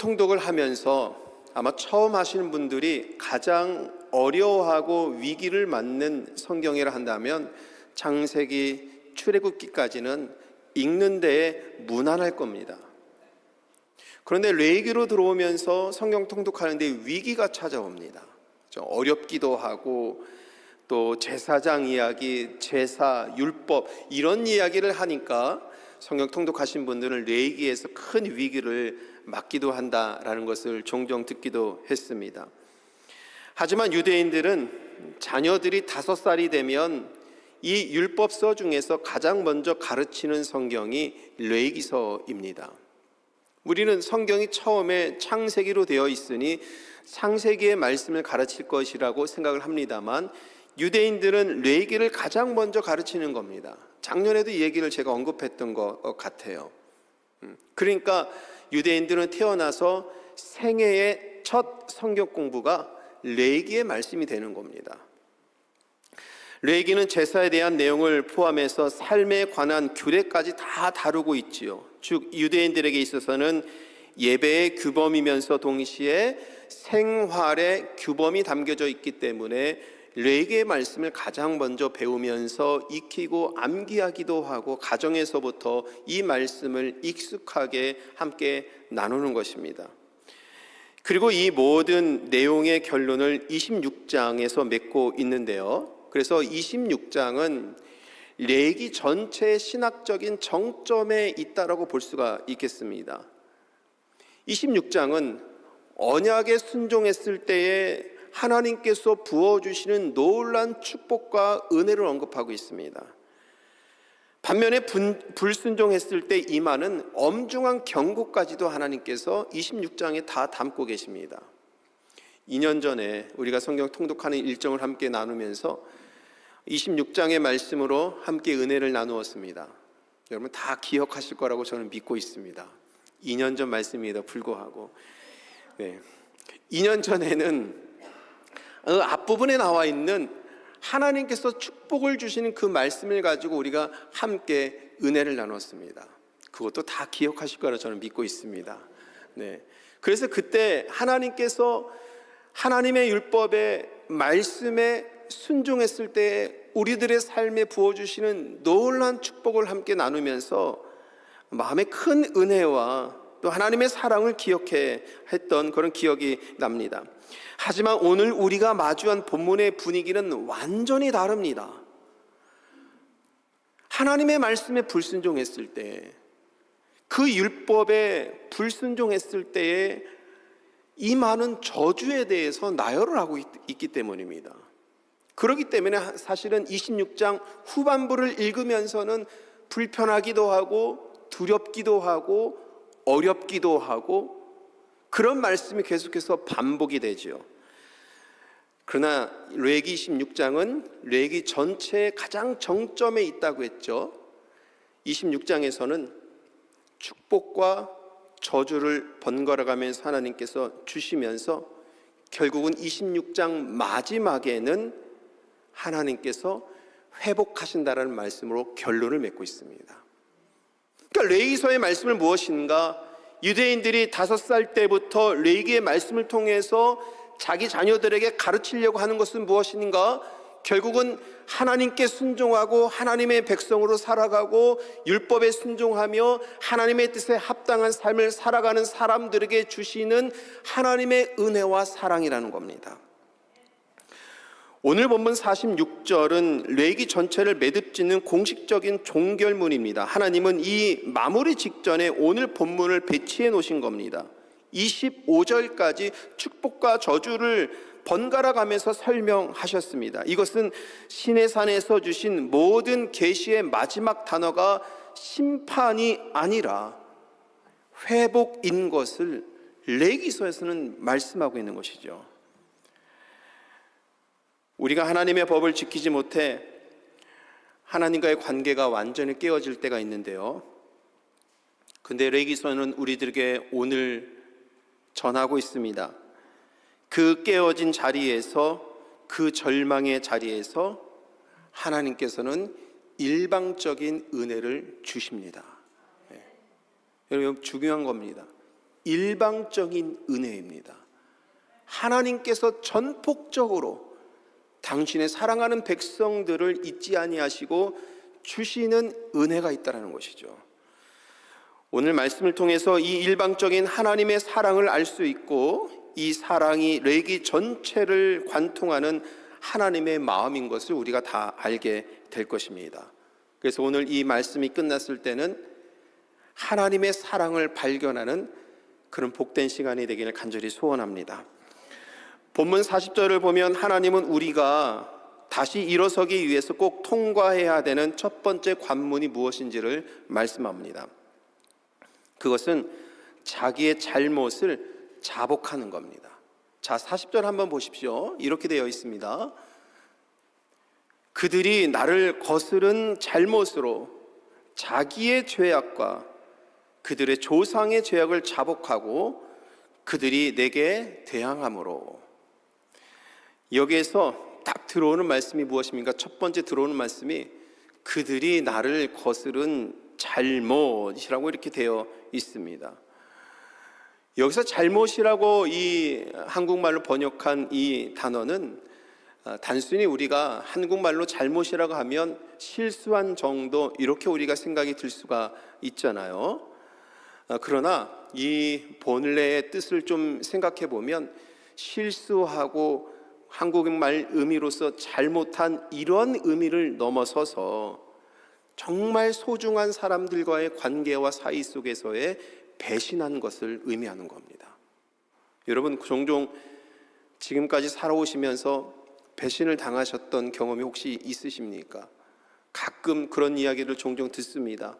통독을 하면서 아마 처음 하시는 분들이 가장 어려워하고 위기를 맞는 성경이라 한다면 창세기, 출애굽기까지는 읽는 데에 무난할 겁니다. 그런데 레위기로 들어오면서 성경 통독하는데 위기가 찾아옵니다. 좀 어렵기도 하고 또 제사장 이야기, 제사, 율법 이런 이야기를 하니까 성경 통독하신 분들은 레위기에서 큰 위기를 맞기도 한다라는 것을 종종 듣기도 했습니다. 하지만 유대인들은 자녀들이 5살이 되면 이 율법서 중에서 가장 먼저 가르치는 성경이 레위기서입니다. 우리는 성경이 처음에 창세기로 되어 있으니 창세기의 말씀을 가르칠 것이라고 생각을 합니다만 유대인들은 레위기를 가장 먼저 가르치는 겁니다. 작년에도 이 얘기를 제가 언급했던 것 같아요. 그러니까 유대인들은 태어나서 생애의 첫 성경 공부가 레위기의 말씀이 되는 겁니다. 레위기는 제사에 대한 내용을 포함해서 삶에 관한 규례까지 다 다루고 있지요. 즉 유대인들에게 있어서는 예배의 규범이면서 동시에 생활의 규범이 담겨져 있기 때문에 레위기의 말씀을 가장 먼저 배우면서 익히고 암기하기도 하고 가정에서부터 이 말씀을 익숙하게 함께 나누는 것입니다. 그리고 이 모든 내용의 결론을 26장에서 맺고 있는데요. 그래서 26장은 레위기 전체의 신학적인 정점에 있다라고 볼 수가 있겠습니다. 26장은 언약에 순종했을 때에 하나님께서 부어주시는 놀라운 축복과 은혜를 언급하고 있습니다. 반면에 불순종했을 때 임하는 엄중한 경고까지도 하나님께서 26장에 다 담고 계십니다. 2년 전에 우리가 성경 통독하는 일정을 함께 나누면서 26장의 말씀으로 함께 은혜를 나누었습니다. 여러분 다 기억하실 거라고 저는 믿고 있습니다. 2년 전 말씀에도 불구하고 2년 전에는 앞부분에 나와 있는 하나님께서 축복을 주시는 그 말씀을 가지고 우리가 함께 은혜를 나눴습니다. 그것도 다 기억하실 거라 저는 믿고 있습니다. 그래서 그때 하나님께서 하나님의 율법의 말씀에 순종했을 때 우리들의 삶에 부어주시는 놀라운 축복을 함께 나누면서 마음에 큰 은혜와 또 하나님의 사랑을 기억해 했던 그런 기억이 납니다. 하지만 오늘 우리가 마주한 본문의 분위기는 완전히 다릅니다. 하나님의 말씀에 불순종했을 때, 그 율법에 불순종했을 때에 이 많은 저주에 대해서 나열을 하고 있기 때문입니다. 그렇기 때문에 사실은 26장 후반부를 읽으면서는 불편하기도 하고 두렵기도 하고 어렵기도 하고 그런 말씀이 계속해서 반복이 되죠. 그러나 레위기 26장은 레위기 전체의 가장 정점에 있다고 했죠. 26장에서는 축복과 저주를 번갈아가면서 하나님께서 주시면서 결국은 26장 마지막에는 하나님께서 회복하신다라는 말씀으로 결론을 맺고 있습니다. 그러니까 레위기서의 말씀은 무엇인가? 유대인들이 5살 때부터 레위기의 말씀을 통해서 자기 자녀들에게 가르치려고 하는 것은 무엇인가? 결국은 하나님께 순종하고 하나님의 백성으로 살아가고 율법에 순종하며 하나님의 뜻에 합당한 삶을 살아가는 사람들에게 주시는 하나님의 은혜와 사랑이라는 겁니다. 오늘 본문 46절은 레위기 전체를 매듭짓는 공식적인 종결문입니다. 하나님은 이 마무리 직전에 오늘 본문을 배치해 놓으신 겁니다. 25절까지 축복과 저주를 번갈아 가면서 설명하셨습니다. 이것은 시내산에서 주신 모든 계시의 마지막 단어가 심판이 아니라 회복인 것을 레위기서에서는 말씀하고 있는 것이죠. 우리가 하나님의 법을 지키지 못해 하나님과의 관계가 완전히 깨어질 때가 있는데요. 근데 레위기서는 우리들에게 오늘 전하고 있습니다. 그 깨어진 자리에서, 그 절망의 자리에서 하나님께서는 일방적인 은혜를 주십니다. 여러분 중요한 겁니다. 일방적인 은혜입니다. 하나님께서 전폭적으로 당신의 사랑하는 백성들을 잊지 아니하시고 주시는 은혜가 있다는 것이죠. 오늘 말씀을 통해서 이 일방적인 하나님의 사랑을 알 수 있고, 이 사랑이 레기 전체를 관통하는 하나님의 마음인 것을 우리가 다 알게 될 것입니다. 그래서 오늘 이 말씀이 끝났을 때는 하나님의 사랑을 발견하는 그런 복된 시간이 되기를 간절히 소원합니다. 본문 40절을 보면 하나님은 우리가 다시 일어서기 위해서 꼭 통과해야 되는 첫 번째 관문이 무엇인지를 말씀합니다. 그것은 자기의 잘못을 자복하는 겁니다. 자, 40절 한번 보십시오. 이렇게 되어 있습니다. 그들이 나를 거스른 잘못으로 자기의 죄악과 그들의 조상의 죄악을 자복하고 그들이 내게 대항함으로. 여기에서 딱 들어오는 말씀이 무엇입니까? 첫 번째 들어오는 말씀이 그들이 나를 거스른 잘못이라고 이렇게 되어 있습니다. 여기서 잘못이라고 이 한국말로 번역한 이 단어는 단순히 우리가 한국말로 잘못이라고 하면 실수한 정도 이렇게 우리가 생각이 들 수가 있잖아요. 그러나 이 본래의 뜻을 좀 생각해 보면 실수하고 한국말 의미로서 잘못한 이런 의미를 넘어서서 정말 소중한 사람들과의 관계와 사이 속에서의 배신한 것을 의미하는 겁니다. 여러분, 종종 지금까지 살아오시면서 배신을 당하셨던 경험이 혹시 있으십니까? 가끔 그런 이야기를 종종 듣습니다.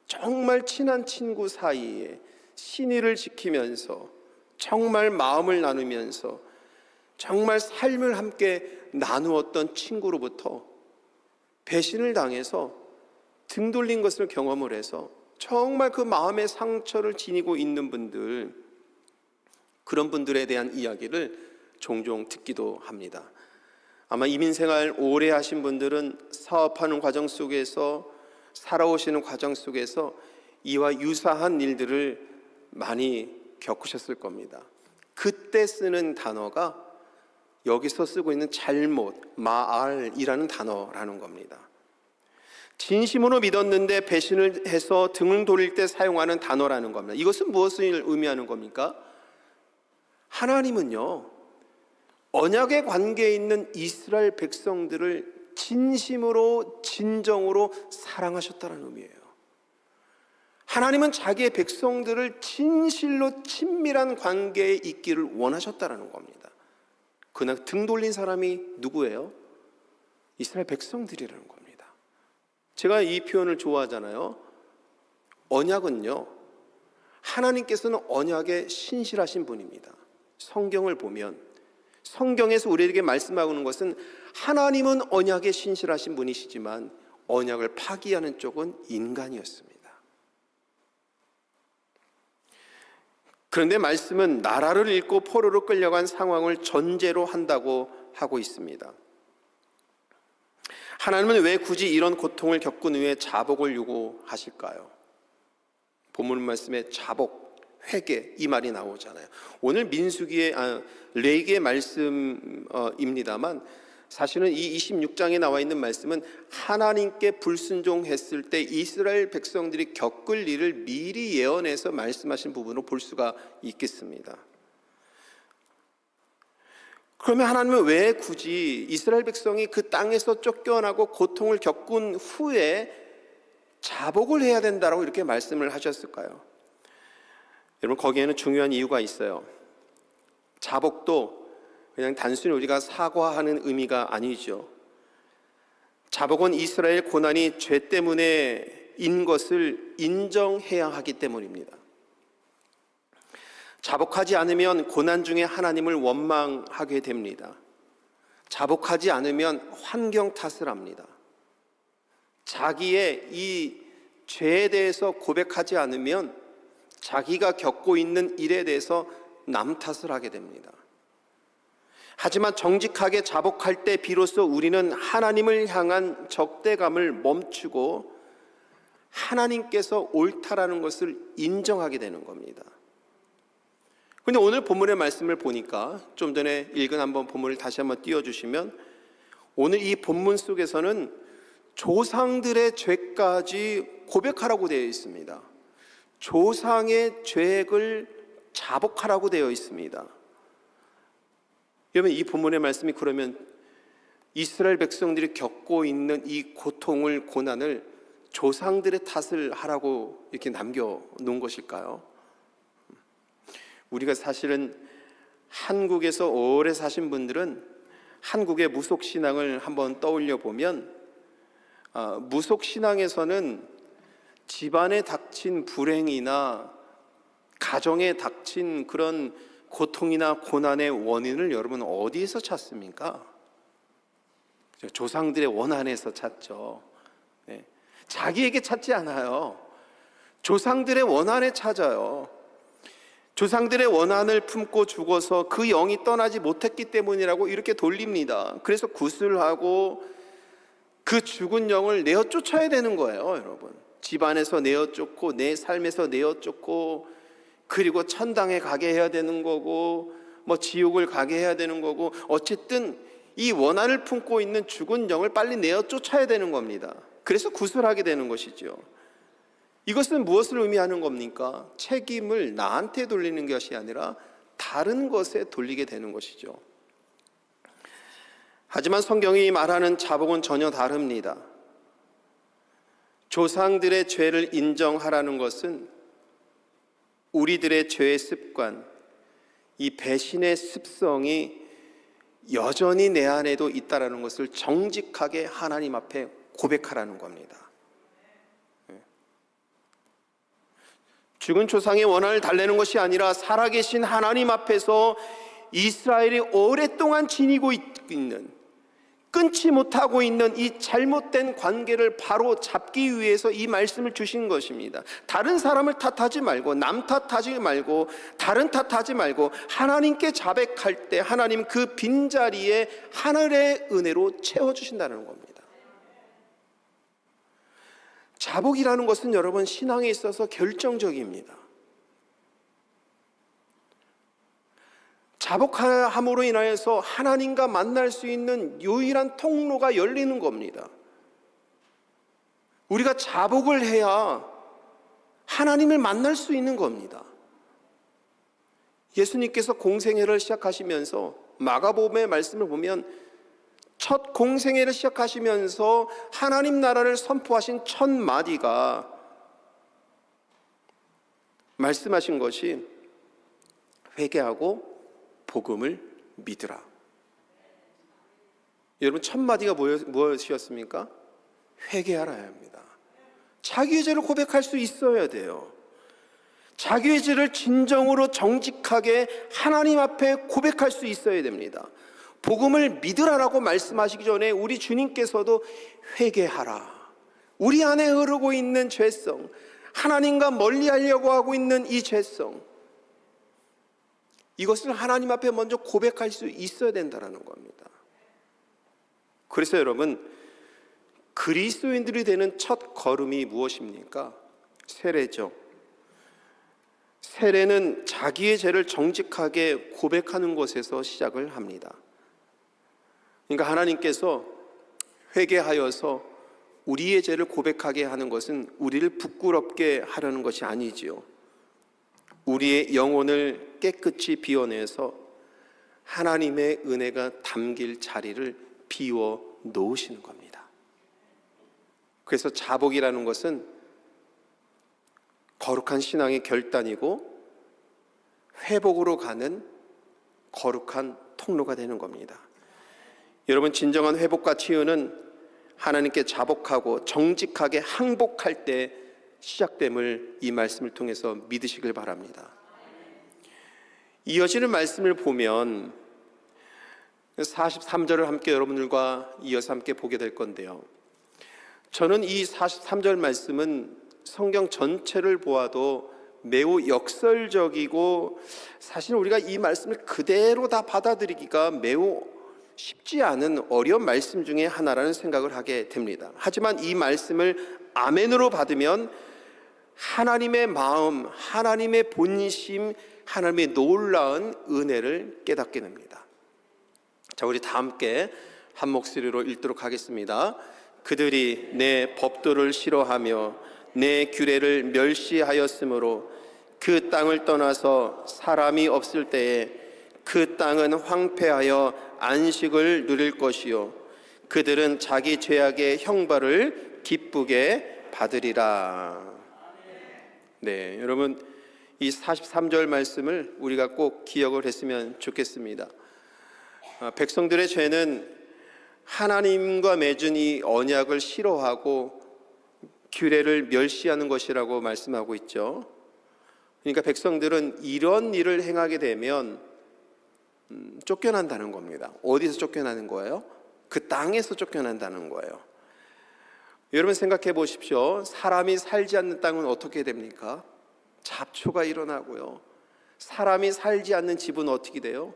정말 친한 친구 사이에 신의를 지키면서 정말 마음을 나누면서 정말 삶을 함께 나누었던 친구로부터 배신을 당해서 등 돌린 것을 경험을 해서 정말 그 마음의 상처를 지니고 있는 분들, 그런 분들에 대한 이야기를 종종 듣기도 합니다. 아마 이민생활 오래 하신 분들은 사업하는 과정 속에서, 살아오시는 과정 속에서 이와 유사한 일들을 많이 겪으셨을 겁니다. 그때 쓰는 단어가 여기서 쓰고 있는 잘못, 마알이라는 단어라는 겁니다. 진심으로 믿었는데 배신을 해서 등을 돌릴 때 사용하는 단어라는 겁니다. 이것은 무엇을 의미하는 겁니까? 하나님은요, 언약의 관계에 있는 이스라엘 백성들을 진심으로 진정으로 사랑하셨다는 의미예요. 하나님은 자기의 백성들을 진실로 친밀한 관계에 있기를 원하셨다는 겁니다. 그러나 등 돌린 사람이 누구예요? 이스라엘 백성들이라는 겁니다. 제가 이 표현을 좋아하잖아요. 언약은요, 하나님께서는 언약에 신실하신 분입니다. 성경을 보면 성경에서 우리에게 말씀하고 있는 것은 하나님은 언약에 신실하신 분이시지만 언약을 파기하는 쪽은 인간이었습니다. 그런데 말씀은 나라를 잃고 포로로 끌려간 상황을 전제로 한다고 하고 있습니다. 하나님은 왜 굳이 이런 고통을 겪은 후에 자복을 요구하실까요? 본문 말씀에 자복, 회개 이 말이 나오잖아요. 오늘 민수기의 레위기의 말씀입니다만 사실은 이 26장에 나와 있는 말씀은 하나님께 불순종했을 때 이스라엘 백성들이 겪을 일을 미리 예언해서 말씀하신 부분으로 볼 수가 있겠습니다. 그러면 하나님은 왜 굳이 이스라엘 백성이 그 땅에서 쫓겨나고 고통을 겪은 후에 자복을 해야 된다고 이렇게 말씀을 하셨을까요? 여러분, 거기에는 중요한 이유가 있어요. 자복도 그냥 단순히 우리가 사과하는 의미가 아니죠. 자복은 이스라엘 고난이 죄 때문에인 것을 인정해야 하기 때문입니다. 자복하지 않으면 고난 중에 하나님을 원망하게 됩니다. 자복하지 않으면 환경 탓을 합니다. 자기의 이 죄에 대해서 고백하지 않으면 자기가 겪고 있는 일에 대해서 남 탓을 하게 됩니다. 하지만 정직하게 자복할 때 비로소 우리는 하나님을 향한 적대감을 멈추고 하나님께서 옳다라는 것을 인정하게 되는 겁니다. 그런데 오늘 본문의 말씀을 보니까 좀 전에 읽은 한번 본문을 다시 한번 띄워주시면 오늘 이 본문 속에서는 조상들의 죄까지 고백하라고 되어 있습니다. 조상의 죄를 자복하라고 되어 있습니다. 여러분, 이 본문의 말씀이 그러면 이스라엘 백성들이 겪고 있는 이 고통을, 고난을 조상들의 탓을 하라고 이렇게 남겨놓은 것일까요? 우리가 사실은 한국에서 오래 사신 분들은 한국의 무속신앙을 한번 떠올려 보면 무속신앙에서는 집안에 닥친 불행이나 가정에 닥친 그런 고통이나 고난의 원인을 여러분 어디에서 찾습니까? 조상들의 원한에서 찾죠. 자기에게 찾지 않아요. 조상들의 원한에 찾아요. 조상들의 원한을 품고 죽어서 그 영이 떠나지 못했기 때문이라고 이렇게 돌립니다. 그래서 구슬하고 그 죽은 영을 내어 쫓아야 되는 거예요, 여러분. 집안에서 내어 쫓고 내 삶에서 내어 쫓고 그리고 천당에 가게 해야 되는 거고 뭐 지옥을 가게 해야 되는 거고 어쨌든 이 원한을 품고 있는 죽은 영을 빨리 내어 쫓아야 되는 겁니다. 그래서 구슬하게 되는 것이죠. 이것은 무엇을 의미하는 겁니까? 책임을 나한테 돌리는 것이 아니라 다른 것에 돌리게 되는 것이죠. 하지만 성경이 말하는 자복은 전혀 다릅니다. 조상들의 죄를 인정하라는 것은 우리들의 죄의 습관, 이 배신의 습성이 여전히 내 안에도 있다는 것을 정직하게 하나님 앞에 고백하라는 겁니다. 죽은 조상의 원한을 달래는 것이 아니라 살아계신 하나님 앞에서 이스라엘이 오랫동안 지니고 있는, 끊지 못하고 있는 이 잘못된 관계를 바로 잡기 위해서 이 말씀을 주신 것입니다. 다른 사람을 탓하지 말고 남 탓하지 말고 다른 탓하지 말고 하나님께 자백할 때 하나님 그 빈자리에 하늘의 은혜로 채워주신다는 겁니다. 자복이라는 것은 여러분 신앙에 있어서 결정적입니다. 자복함으로 인하여서 하나님과 만날 수 있는 유일한 통로가 열리는 겁니다. 우리가 자복을 해야 하나님을 만날 수 있는 겁니다. 예수님께서 공생애를 시작하시면서 마가복음의 말씀을 보면 첫 공생애를 시작하시면서 하나님 나라를 선포하신 첫 마디가 말씀하신 것이 회개하고 복음을 믿으라. 여러분 첫 마디가 무엇이었습니까? 회개하라야 합니다. 자기의 죄를 고백할 수 있어야 돼요. 자기의 죄를 진정으로 정직하게 하나님 앞에 고백할 수 있어야 됩니다. 복음을 믿으라라고 말씀하시기 전에 우리 주님께서도 회개하라. 우리 안에 흐르고 있는 죄성, 하나님과 멀리하려고 하고 있는 이 죄성, 이것을 하나님 앞에 먼저 고백할 수 있어야 된다는 겁니다. 그래서 여러분, 그리스도인들이 되는 첫 걸음이 무엇입니까? 세례죠. 세례는 자기의 죄를 정직하게 고백하는 것에서 시작을 합니다. 그러니까 하나님께서 회개하여서 우리의 죄를 고백하게 하는 것은 우리를 부끄럽게 하려는 것이 아니지요. 우리의 영혼을 깨끗이 비워내서 하나님의 은혜가 담길 자리를 비워 놓으시는 겁니다. 그래서 자복이라는 것은 거룩한 신앙의 결단이고 회복으로 가는 거룩한 통로가 되는 겁니다. 여러분, 진정한 회복과 치유는 하나님께 자복하고 정직하게 항복할 때 시작됨을 이 말씀을 통해서 믿으시길 바랍니다. 이어지는 말씀을 보면 43절을 함께 여러분들과 이어서 함께 보게 될 건데요, 저는 이 43절 말씀은 성경 전체를 보아도 매우 역설적이고 사실 우리가 이 말씀을 그대로 다 받아들이기가 매우 쉽지 않은 어려운 말씀 중에 하나라는 생각을 하게 됩니다. 하지만 이 말씀을 아멘으로 받으면 하나님의 마음, 하나님의 본심, 하나님의 놀라운 은혜를 깨닫게 됩니다. 자, 우리 다 함께 한 목소리로 읽도록 하겠습니다. 그들이 내 법도를 싫어하며 내 규례를 멸시하였으므로 그 땅을 떠나서 사람이 없을 때에 그 땅은 황폐하여 안식을 누릴 것이요 그들은 자기 죄악의 형벌을 기쁘게 받으리라. 네, 여러분 이 43절 말씀을 우리가 꼭 기억을 했으면 좋겠습니다. 백성들의 죄는 하나님과 맺은 이 언약을 싫어하고 규례를 멸시하는 것이라고 말씀하고 있죠. 그러니까 백성들은 이런 일을 행하게 되면 쫓겨난다는 겁니다. 어디서 쫓겨나는 거예요? 그 땅에서 쫓겨난다는 거예요. 여러분 생각해 보십시오. 사람이 살지 않는 땅은 어떻게 됩니까? 잡초가 일어나고요. 사람이 살지 않는 집은 어떻게 돼요?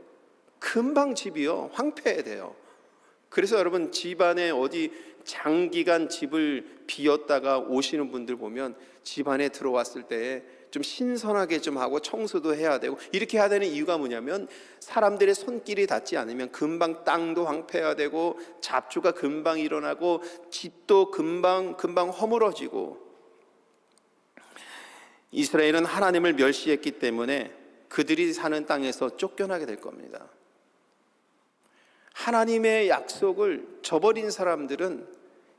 금방 집이요 황폐해돼요. 그래서 여러분 집안에 어디 장기간 집을 비웠다가 오시는 분들 보면 집안에 들어왔을 때 좀 신선하게 좀 하고 청소도 해야 되고 이렇게 해야 되는 이유가 뭐냐면 사람들의 손길이 닿지 않으면 금방 땅도 황폐화되고 잡초가 금방 일어나고 집도 금방 허물어지고. 이스라엘은 하나님을 멸시했기 때문에 그들이 사는 땅에서 쫓겨나게 될 겁니다. 하나님의 약속을 저버린 사람들은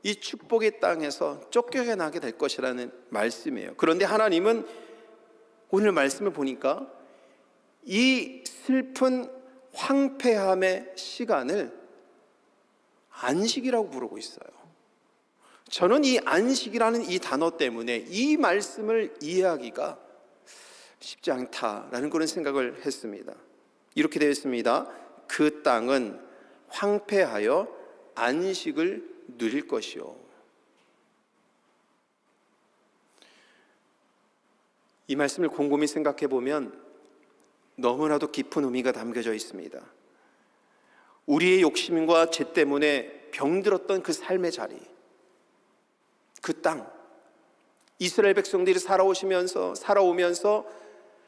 이 축복의 땅에서 쫓겨나게 될 것이라는 말씀이에요. 그런데 하나님은 오늘 말씀을 보니까 이 슬픈 황폐함의 시간을 안식이라고 부르고 있어요. 저는 이 안식이라는 이 단어 때문에 이 말씀을 이해하기가 쉽지 않다라는 그런 생각을 했습니다. 이렇게 되어 있습니다. 그 땅은 황폐하여 안식을 누릴 것이요. 이 말씀을 곰곰이 생각해 보면 너무나도 깊은 의미가 담겨져 있습니다. 우리의 욕심과 죄 때문에 병들었던 그 삶의 자리, 그 땅, 이스라엘 백성들이 살아오면서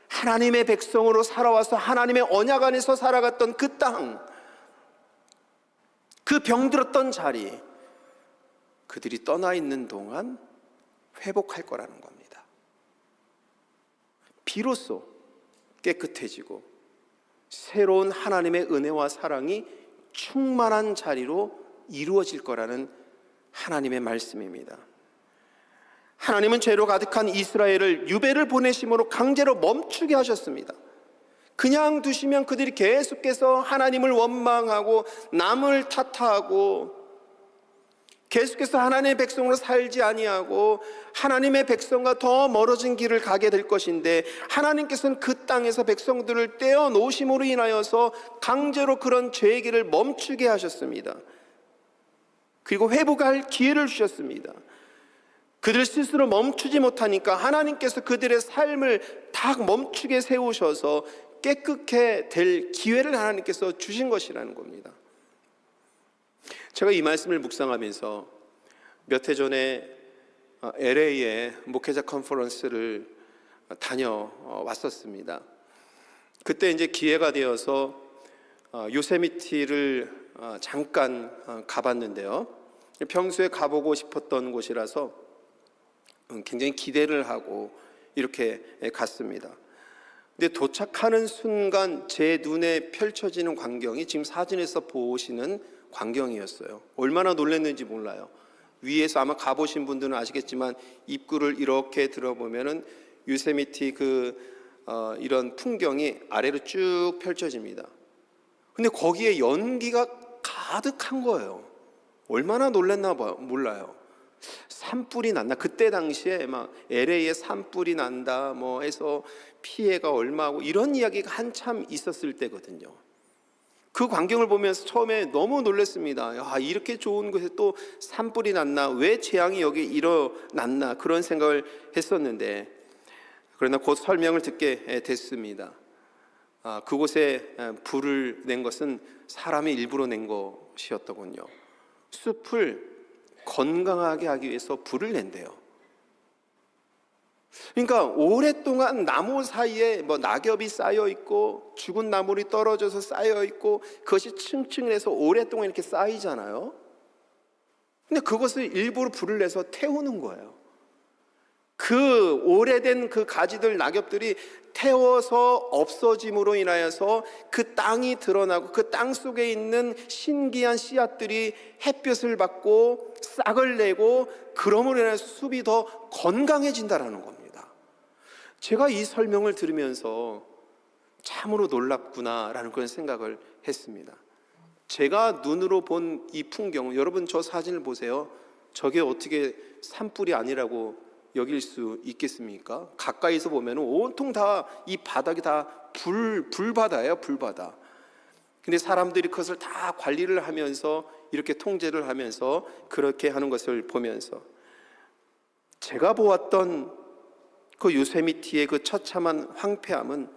하나님의 백성으로 살아와서 하나님의 언약 안에서 살아갔던 그 땅, 그 병들었던 자리, 그들이 떠나 있는 동안 회복할 거라는 겁니다. 비로소 깨끗해지고 새로운 하나님의 은혜와 사랑이 충만한 자리로 이루어질 거라는 하나님의 말씀입니다. 하나님은 죄로 가득한 이스라엘을 유배를 보내심으로 강제로 멈추게 하셨습니다. 그냥 두시면 그들이 계속해서 하나님을 원망하고 남을 탓하고 계속해서 하나님의 백성으로 살지 아니하고 하나님의 백성과 더 멀어진 길을 가게 될 것인데, 하나님께서는 그 땅에서 백성들을 떼어놓으심으로 인하여서 강제로 그런 죄의 길을 멈추게 하셨습니다. 그리고 회복할 기회를 주셨습니다. 그들 스스로 멈추지 못하니까 하나님께서 그들의 삶을 딱 멈추게 세우셔서 깨끗게 될 기회를 하나님께서 주신 것이라는 겁니다. 제가 이 말씀을 묵상하면서 몇 해 전에 LA에 목회자 컨퍼런스를 다녀왔었습니다. 그때 이제 기회가 되어서 요세미티를 잠깐 가봤는데요. 평소에 가보고 싶었던 곳이라서 굉장히 기대를 하고 이렇게 갔습니다. 근데 도착하는 순간 제 눈에 펼쳐지는 광경이 지금 사진에서 보시는 광경이었어요. 얼마나 놀랐는지 몰라요. 위에서 아마 가보신 분들은 아시겠지만 입구를 이렇게 들어보면은 요세미티 이런 풍경이 아래로 쭉 펼쳐집니다. 근데 거기에 연기가 가득한 거예요. 얼마나 놀랐나 몰라요. 산불이 났나? 그때 당시에 막 LA에 산불이 난다 뭐 해서 피해가 얼마고 이런 이야기가 한참 있었을 때거든요. 그 광경을 보면서 처음에 너무 놀랐습니다. 야, 이렇게 좋은 곳에 또 산불이 났나? 왜 재앙이 여기 일어났나? 그런 생각을 했었는데, 그러나 곧 설명을 듣게 됐습니다. 그곳에 불을 낸 것은 사람이 일부러 낸 것이었더군요. 숲을 건강하게 하기 위해서 불을 낸대요. 그러니까 오랫동안 나무 사이에 뭐 낙엽이 쌓여 있고 죽은 나물이 떨어져서 쌓여 있고 그것이 층층해서 오랫동안 이렇게 쌓이잖아요. 근데 그것을 일부러 불을 내서 태우는 거예요. 그 오래된 그 가지들, 낙엽들이 태워서 없어짐으로 인하여서 그 땅이 드러나고 그 땅 속에 있는 신기한 씨앗들이 햇볕을 받고 싹을 내고 그러므로 인해서 숲이 더 건강해진다는 겁니다. 제가 이 설명을 들으면서 참으로 놀랍구나라는 그런 생각을 했습니다. 제가 눈으로 본 이 풍경, 여러분 저 사진을 보세요. 저게 어떻게 산불이 아니라고 여길 수 있겠습니까? 가까이서 보면 온통 다 이 바닥이 다 불바다예요, 불바다. 근데 사람들이 그것을 다 관리를 하면서 이렇게 통제를 하면서 그렇게 하는 것을 보면서 제가 보았던 그 요세미티의 그 처참한 황폐함은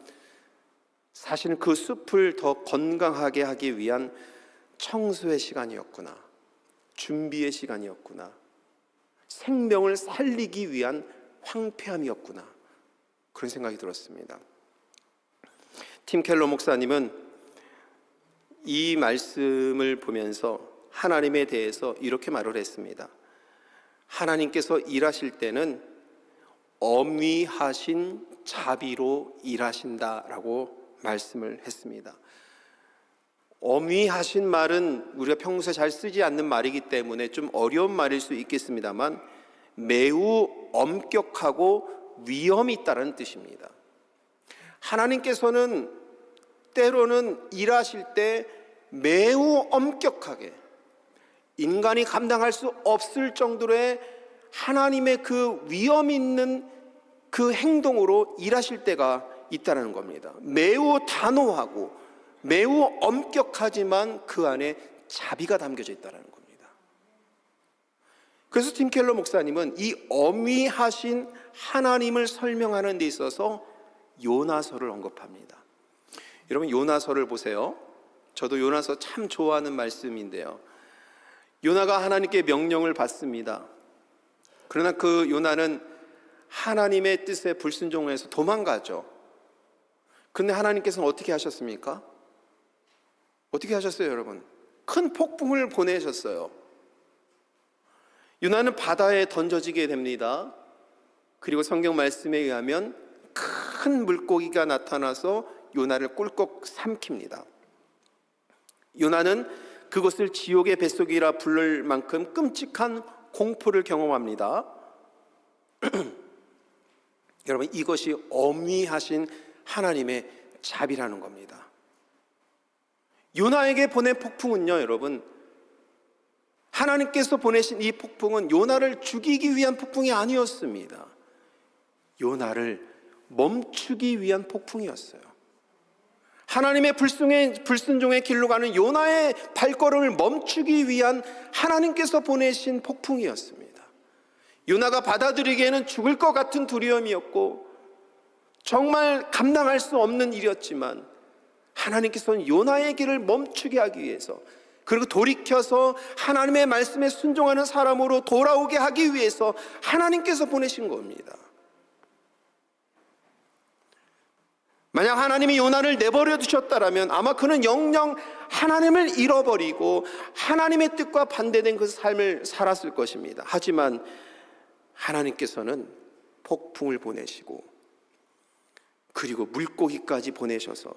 사실은 그 숲을 더 건강하게 하기 위한 청소의 시간이었구나, 준비의 시간이었구나, 생명을 살리기 위한 황폐함이었구나, 그런 생각이 들었습니다. 팀 켈러 목사님은 이 말씀을 보면서 하나님에 대해서 이렇게 말을 했습니다. 하나님께서 일하실 때는 엄위하신 자비로 일하신다라고 말씀을 했습니다. 엄위하신 말은 우리가 평소에 잘 쓰지 않는 말이기 때문에 좀 어려운 말일 수 있겠습니다만 매우 엄격하고 위험이 있다는 뜻입니다. 하나님께서는 때로는 일하실 때 매우 엄격하게 인간이 감당할 수 없을 정도의 하나님의 그 위험 있는 그 행동으로 일하실 때가 있다는 겁니다. 매우 단호하고 매우 엄격하지만 그 안에 자비가 담겨져 있다는 겁니다. 그래서 팀 켈러 목사님은 이 엄위하신 하나님을 설명하는 데 있어서 요나서를 언급합니다. 여러분 요나서를 보세요. 저도 요나서 참 좋아하는 말씀인데요. 요나가 하나님께 명령을 받습니다. 그러나 그 요나는 하나님의 뜻에 불순종해서 도망가죠. 그런데 하나님께서는 어떻게 하셨습니까? 어떻게 하셨어요, 여러분? 큰 폭풍을 보내셨어요. 요나는 바다에 던져지게 됩니다. 그리고 성경 말씀에 의하면 큰 물고기가 나타나서 요나를 꿀꺽 삼킵니다. 요나는 그것을 지옥의 뱃속이라 부를 만큼 끔찍한 공포를 경험합니다. 여러분 이것이 엄위하신 하나님의 자비라는 겁니다. 요나에게 보낸 폭풍은요, 여러분 하나님께서 보내신 이 폭풍은 요나를 죽이기 위한 폭풍이 아니었습니다. 요나를 멈추기 위한 폭풍이었어요. 하나님의 불순종의 길로 가는 요나의 발걸음을 멈추기 위한 하나님께서 보내신 폭풍이었습니다. 요나가 받아들이기에는 죽을 것 같은 두려움이었고 정말 감당할 수 없는 일이었지만 하나님께서는 요나의 길을 멈추게 하기 위해서 그리고 돌이켜서 하나님의 말씀에 순종하는 사람으로 돌아오게 하기 위해서 하나님께서 보내신 겁니다. 만약 하나님이 요나를 내버려 두셨다면 아마 그는 영영 하나님을 잃어버리고 하나님의 뜻과 반대된 그 삶을 살았을 것입니다. 하지만 하나님께서는 폭풍을 보내시고 그리고 물고기까지 보내셔서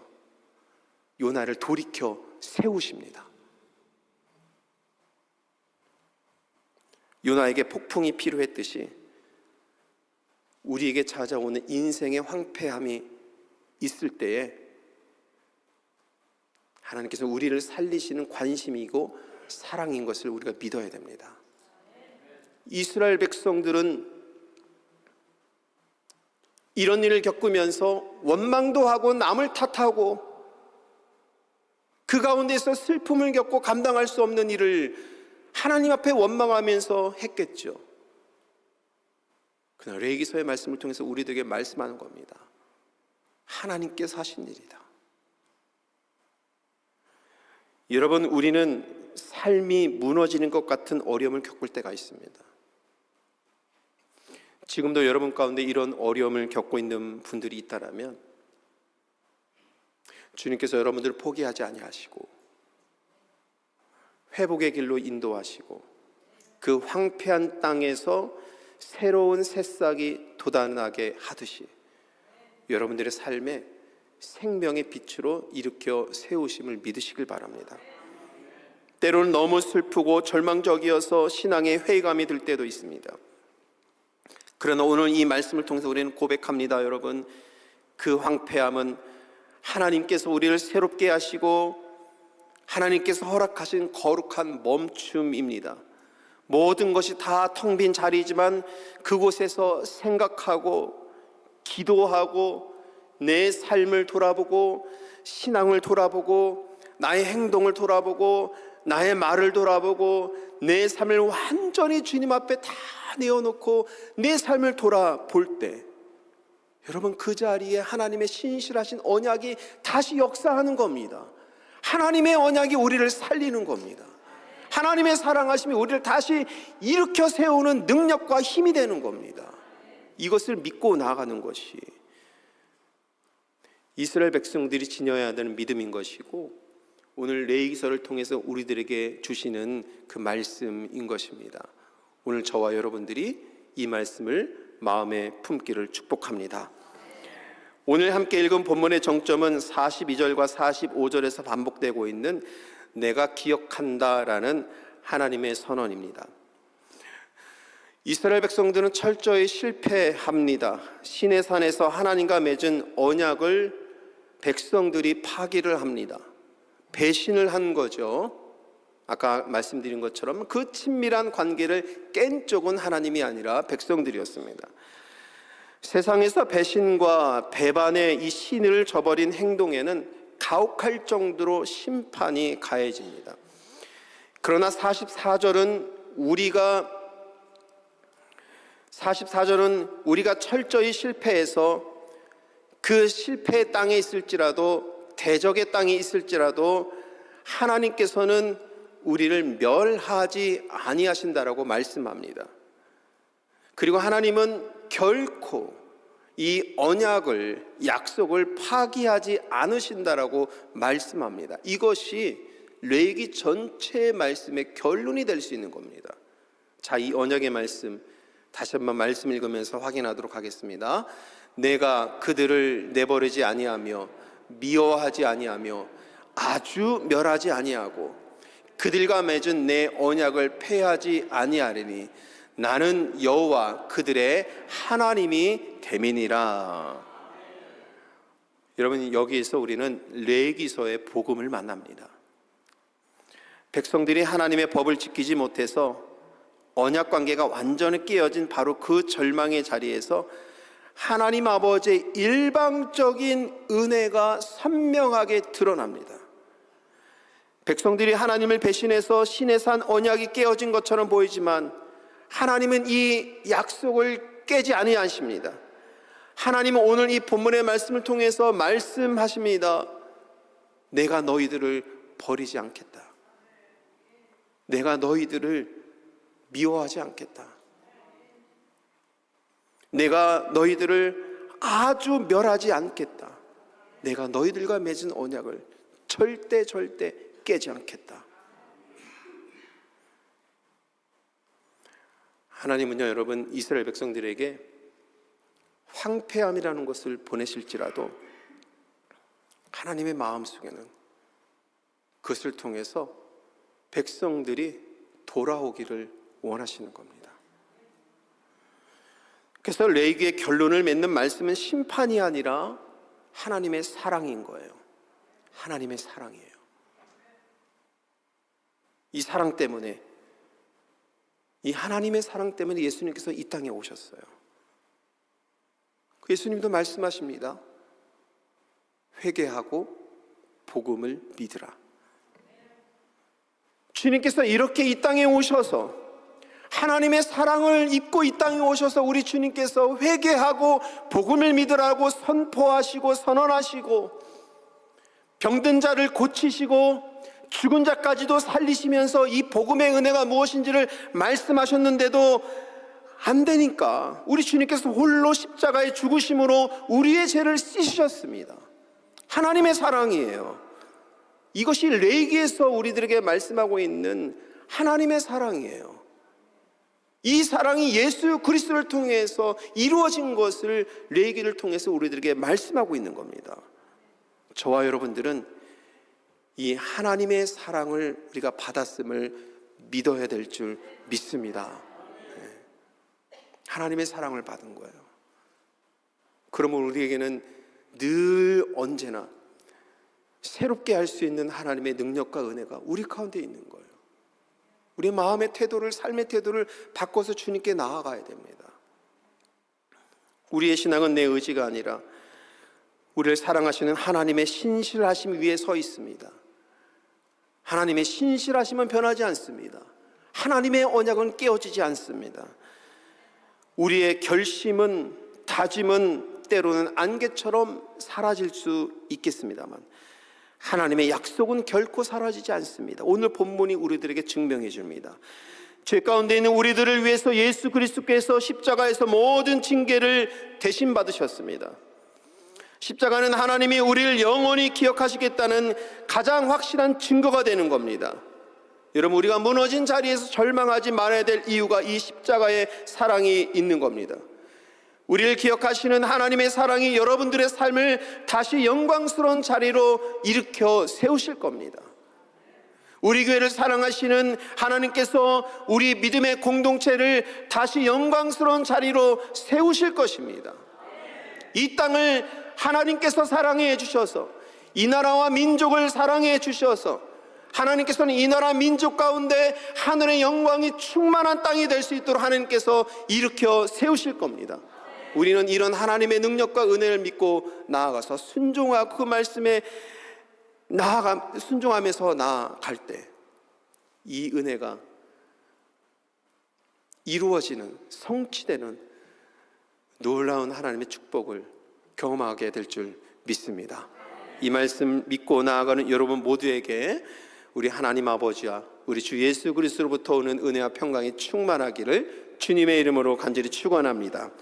요나를 돌이켜 세우십니다. 요나에게 폭풍이 필요했듯이 우리에게 찾아오는 인생의 황폐함이 있을 때에 하나님께서 우리를 살리시는 관심이고 사랑인 것을 우리가 믿어야 됩니다. 이스라엘 백성들은 이런 일을 겪으면서 원망도 하고 남을 탓하고 그 가운데서 슬픔을 겪고 감당할 수 없는 일을 하나님 앞에 원망하면서 했겠죠. 그러나 레위기서의 말씀을 통해서 우리들에게 말씀하는 겁니다. 하나님께서 하신 일이다. 여러분 우리는 삶이 무너지는 것 같은 어려움을 겪을 때가 있습니다. 지금도 여러분 가운데 이런 어려움을 겪고 있는 분들이 있다라면 주님께서 여러분들을 포기하지 아니하시고 회복의 길로 인도하시고 그 황폐한 땅에서 새로운 새싹이 돋아나게 하듯이 여러분들의 삶에 생명의 빛으로 일으켜 세우심을 믿으시길 바랍니다. 때로는 너무 슬프고 절망적이어서 신앙에 회의감이 들 때도 있습니다. 그러나 오늘 이 말씀을 통해서 우리는 고백합니다. 여러분, 그 황폐함은 하나님께서 우리를 새롭게 하시고 하나님께서 허락하신 거룩한 멈춤입니다. 모든 것이 다 텅 빈 자리이지만 그곳에서 생각하고 기도하고 내 삶을 돌아보고 신앙을 돌아보고 나의 행동을 돌아보고 나의 말을 돌아보고 내 삶을 완전히 주님 앞에 다 내어놓고 내 삶을 돌아볼 때 여러분, 그 자리에 하나님의 신실하신 언약이 다시 역사하는 겁니다. 하나님의 언약이 우리를 살리는 겁니다. 하나님의 사랑하심이 우리를 다시 일으켜 세우는 능력과 힘이 되는 겁니다. 이것을 믿고 나아가는 것이 이스라엘 백성들이 지녀야 되는 믿음인 것이고 오늘 레위기서를 통해서 우리들에게 주시는 그 말씀인 것입니다. 오늘 저와 여러분들이 이 말씀을 마음에 품기를 축복합니다. 오늘 함께 읽은 본문의 정점은 42절과 45절에서 반복되고 있는 내가 기억한다라는 하나님의 선언입니다. 이스라엘 백성들은 철저히 실패합니다. 시내산에서 하나님과 맺은 언약을 백성들이 파기를 합니다. 배신을 한 거죠. 아까 말씀드린 것처럼 그 친밀한 관계를 깬 쪽은 하나님이 아니라 백성들이었습니다. 세상에서 배신과 배반의 이 신을 저버린 행동에는 가혹할 정도로 심판이 가해집니다. 그러나 44절은 우리가 철저히 실패해서 그 실패의 땅에 있을지라도 대적의 땅에 있을지라도 하나님께서는 우리를 멸하지 아니하신다라고 말씀합니다. 그리고 하나님은 결코 이 언약을, 약속을 파기하지 않으신다라고 말씀합니다. 이것이 레위기 전체의 말씀의 결론이 될 수 있는 겁니다. 자, 이 언약의 말씀 다시 한번 말씀 읽으면서 확인하도록 하겠습니다. 내가 그들을 내버리지 아니하며 미워하지 아니하며 아주 멸하지 아니하고 그들과 맺은 내 언약을 폐하지 아니하리니 나는 여호와 그들의 하나님이 됨이니라. 여러분, 여기에서 우리는 레위기서의 복음을 만납니다. 백성들이 하나님의 법을 지키지 못해서 언약 관계가 완전히 깨어진 바로 그 절망의 자리에서 하나님 아버지의 일방적인 은혜가 선명하게 드러납니다. 백성들이 하나님을 배신해서 시내산 언약이 깨어진 것처럼 보이지만 하나님은 이 약속을 깨지 아니하십니다. 하나님은 오늘 이 본문의 말씀을 통해서 말씀하십니다. 내가 너희들을 버리지 않겠다. 내가 너희들을 미워하지 않겠다. 내가 너희들을 아주 멸하지 않겠다. 내가 너희들과 맺은 언약을 절대 깨지 않겠다. 하나님은요, 여러분, 이스라엘 백성들에게 황폐함이라는 것을 보내실지라도 하나님의 마음속에는 그것을 통해서 백성들이 돌아오기를 원하시는 겁니다. 그래서 레위기의 결론을 맺는 말씀은 심판이 아니라 하나님의 사랑인 거예요. 하나님의 사랑이에요. 이 사랑 때문에, 이 하나님의 사랑 때문에 예수님께서 이 땅에 오셨어요. 예수님도 말씀하십니다. 회개하고 복음을 믿으라. 주님께서 이렇게 이 땅에 오셔서 하나님의 사랑을 입고 이 땅에 오셔서 우리 주님께서 회개하고 복음을 믿으라고 선포하시고 선언하시고 병든 자를 고치시고 죽은 자까지도 살리시면서 이 복음의 은혜가 무엇인지를 말씀하셨는데도 안 되니까 우리 주님께서 홀로 십자가의 죽으심으로 우리의 죄를 씻으셨습니다. 하나님의 사랑이에요. 이것이 레위기에서 우리들에게 말씀하고 있는 하나님의 사랑이에요. 이 사랑이 예수 그리스도를 통해서 이루어진 것을 레위기를 통해서 우리들에게 말씀하고 있는 겁니다. 저와 여러분들은 이 하나님의 사랑을 우리가 받았음을 믿어야 될 줄 믿습니다. 하나님의 사랑을 받은 거예요. 그러면 우리에게는 늘 언제나 새롭게 할 수 있는 하나님의 능력과 은혜가 우리 가운데 있는 거예요. 우리의 마음의 태도를, 삶의 태도를 바꿔서 주님께 나아가야 됩니다. 우리의 신앙은 내 의지가 아니라 우리를 사랑하시는 하나님의 신실하심 위에 서 있습니다. 하나님의 신실하심은 변하지 않습니다. 하나님의 언약은 깨어지지 않습니다. 우리의 결심은, 다짐은 때로는 안개처럼 사라질 수 있겠습니다만 하나님의 약속은 결코 사라지지 않습니다. 오늘 본문이 우리들에게 증명해 줍니다. 죄 가운데 있는 우리들을 위해서 예수 그리스도께서 십자가에서 모든 징계를 대신 받으셨습니다. 십자가는 하나님이 우리를 영원히 기억하시겠다는 가장 확실한 증거가 되는 겁니다. 여러분, 우리가 무너진 자리에서 절망하지 말아야 될 이유가 이 십자가의 사랑이 있는 겁니다. 우리를 기억하시는 하나님의 사랑이 여러분들의 삶을 다시 영광스러운 자리로 일으켜 세우실 겁니다. 우리 교회를 사랑하시는 하나님께서 우리 믿음의 공동체를 다시 영광스러운 자리로 세우실 것입니다. 이 땅을 하나님께서 사랑해 주셔서, 이 나라와 민족을 사랑해 주셔서 하나님께서는 이 나라 민족 가운데 하늘의 영광이 충만한 땅이 될 수 있도록 하나님께서 일으켜 세우실 겁니다. 우리는 이런 하나님의 능력과 은혜를 믿고 나아가서 순종하고 그 말씀에 순종하면서 나아갈 때 이 은혜가 이루어지는, 성취되는 놀라운 하나님의 축복을 경험하게 될 줄 믿습니다. 이 말씀 믿고 나아가는 여러분 모두에게 우리 하나님 아버지와 우리 주 예수 그리스도로부터 오는 은혜와 평강이 충만하기를 주님의 이름으로 간절히 축원합니다.